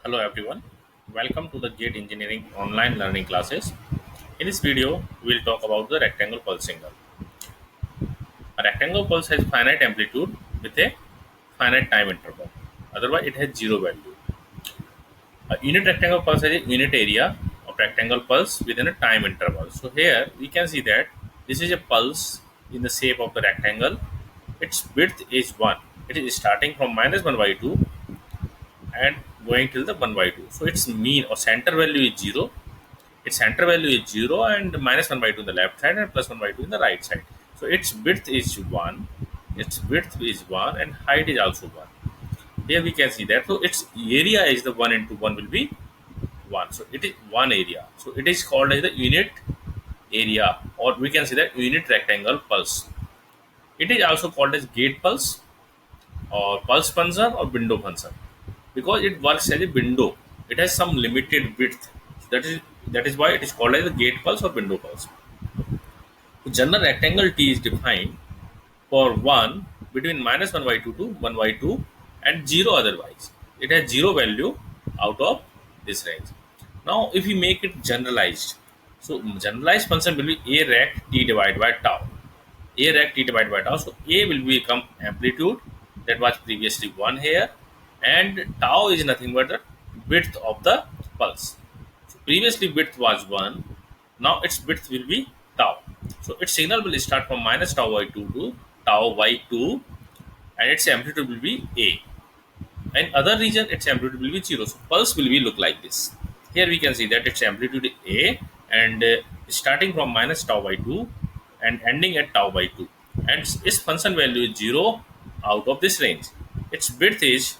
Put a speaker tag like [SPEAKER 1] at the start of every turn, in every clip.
[SPEAKER 1] Hello everyone, welcome to the GATE Engineering online learning classes. In this video, we will talk about the rectangle pulse signal. A rectangle pulse has finite amplitude with a finite time interval. Otherwise, it has zero value. A unit rectangle pulse has a unit area of rectangle pulse within a time interval. So here we can see that this is a pulse in the shape of the rectangle. Its width is 1. It is starting from minus 1 by 2 and going till the 1 by 2. So its mean or center value is 0. Its center value is 0 and minus 1 by 2 in the left side and plus 1 by 2 in the right side. So its width is 1. Its width is 1 and height is also 1. Here we can see that. So its area is the 1 into 1 will be 1. So it is 1 area. So it is called as the unit area, or we can say that unit rectangle pulse. It is also called as gate pulse or pulse function or window function because it works as a window. It has some limited width. That is why it is called as a gate pulse or window pulse. The general rectangle T is defined for 1 between minus 1 by 2 to 1 by 2 and 0 otherwise. It has 0 value out of this range. Now if we make it generalized, so generalized function will be A rect T divided by tau. A rect T divided by tau. So A will become amplitude that was previously 1 here, and tau is nothing but the width of the pulse. So previously width was 1, now its width will be tau. So its signal will start from minus tau by 2 to tau by 2, and its amplitude will be A. And other region its amplitude will be 0. So pulse will be look like this. Here we can see that its amplitude is A, and starting from minus tau by 2 and ending at tau by 2. And its function value is 0 out of this range. Its width is,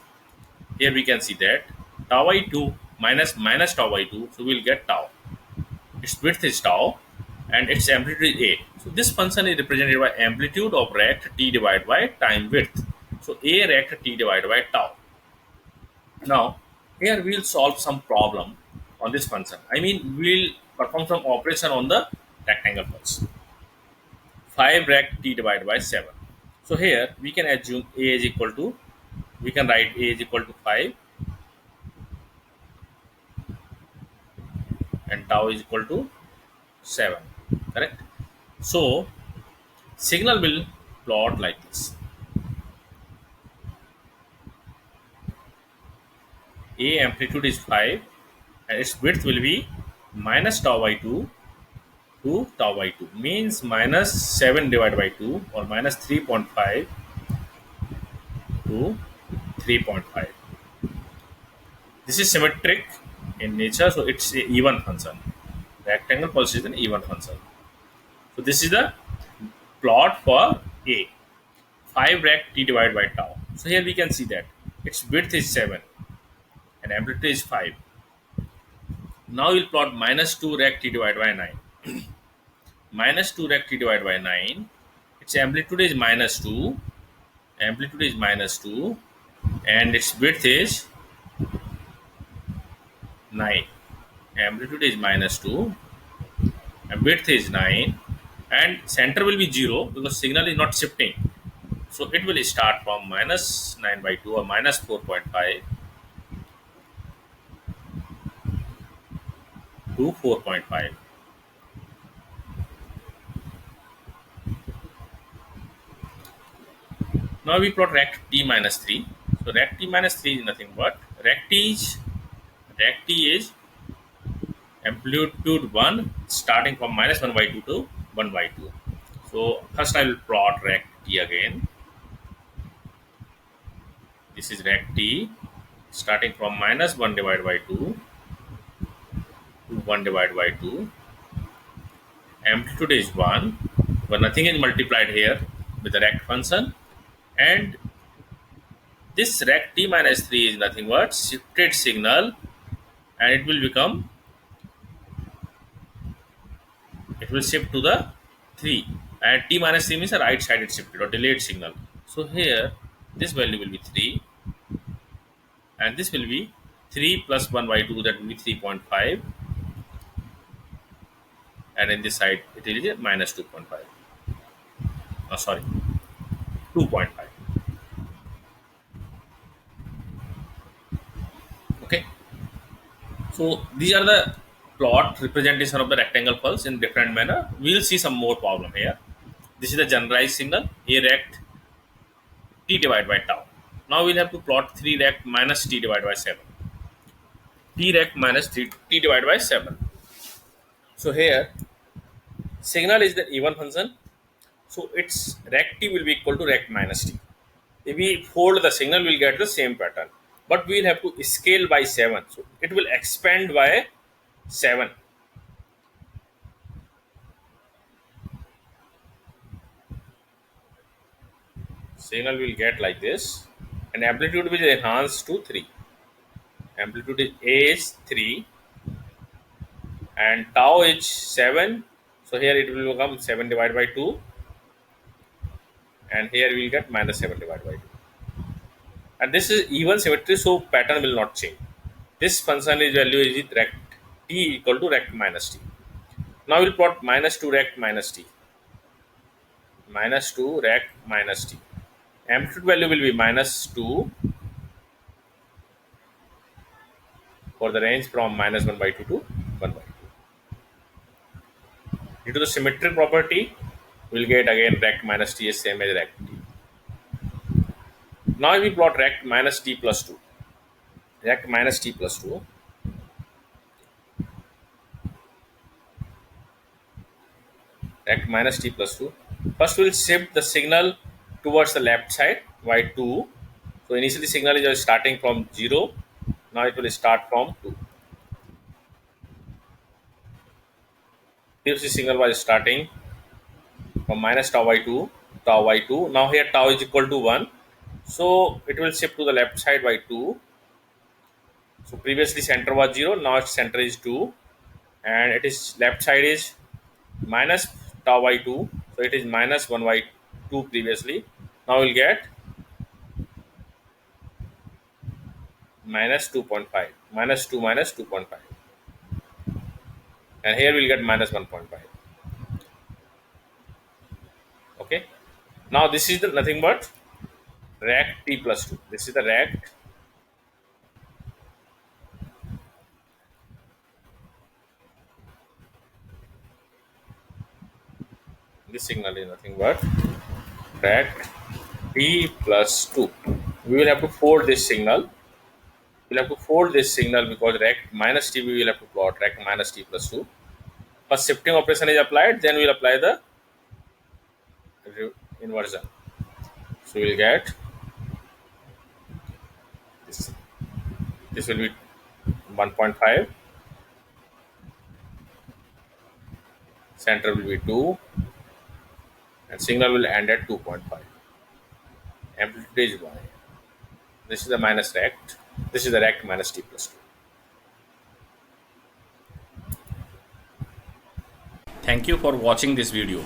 [SPEAKER 1] here we can see that tau by 2 minus tau by 2, so we'll get tau. Its width is tau and its amplitude is A. So this function is represented by amplitude of rect T divided by time width. So A rect T divided by tau. Now here we'll solve some problem on this function. I mean we'll perform some operation on the rectangle pulse. 5 rect T divided by 7. So here we can assume A is equal to, we can write A is equal to 5 and tau is equal to 7, correct? So signal will plot like this. A amplitude is 5 and its width will be minus tau by 2 to tau by 2, means minus 7 divided by 2 or minus 3.5 to 3.5. This is symmetric in nature, so it's a even function. Rectangle pulse is an even function. So this is the plot for A. 5 rect T divided by tau. So here we can see that its width is 7 and amplitude is 5. Now we'll plot minus 2 rect T divided by 9. Minus 2 rect T divided by 9. Its amplitude is minus 2. Amplitude is minus 2. And its width is 9. Amplitude is minus 2. And width is 9. And center will be 0 because signal is not shifting. So it will start from minus 9 by 2 or minus 4.5 to 4.5. Now we plot rect T minus 3. So rect T minus 3 is nothing but rect T is amplitude 1 starting from minus 1 by 2 to 1 by 2. So first I will plot rect T again. This is rect T starting from minus 1 divided by 2 to 1 divided by 2. Amplitude is 1, but nothing is multiplied here with the rect function. And this rect T minus 3 is nothing but shifted signal, and it will become, it will shift to the 3, and T minus 3 means a right sided shifted or delayed signal. So here this value will be 3 and this will be 3 plus 1 by 2, that will be 3.5, and in this side it is a minus 2.5, oh sorry, 2.5. Okay, So these are the plot representation of the rectangle pulse in different manner. We will see some more problem here. This is the generalized signal A rect t divided by tau. Now we'll have to plot 3 rect minus t divided by 7. T rect minus 3 t divided by 7. So here signal is the even function. So its rect t will be equal to rect minus t. If we fold the signal, we'll get the same pattern. But we'll have to scale by 7. So it will expand by 7. Signal will get like this. And amplitude will enhance to 3. Amplitude is A is 3 and tau is 7. So here it will become 7 divided by 2 and here we will get minus 7 divided by 2. And this is even symmetry, so pattern will not change. This function is value is rect t equal to rect minus t. Now we'll plot minus 2 rect minus t. Minus 2 rect minus t. Amplitude value will be minus 2 for the range from minus 1 by 2 to 1 by 2. Due to the symmetry property, we'll get again rect minus t is same as rect t. Now we plot rect minus t plus 2. Rect minus t plus 2. Rect minus t plus 2. First we'll shift the signal towards the left side by 2. So initially signal is starting from 0. Now it will start from 2. Previously signal was starting from minus tau by 2, tau by 2. Now here tau is equal to 1. So it will shift to the left side by 2. So previously center was 0, now its center is 2 and it is left side is minus tau by 2. So it is minus 1 by 2 previously. Now we'll get minus 2.5, minus 2 minus 2.5 and here we'll get minus 1.5. Okay. Now this is the nothing but rect t plus 2. This is the rect this signal is nothing but rect t plus 2. We will have to fold this signal. We'll have to fold this signal because rect minus t we will have to plot rect minus t plus 2. First shifting operation is applied, then we'll apply the inversion. So we'll get this. This will be 1.5. Center will be 2 and signal will end at 2.5. Amplitude is y. This is the minus rect. This is the rect minus t plus 2. Thank you for watching this video.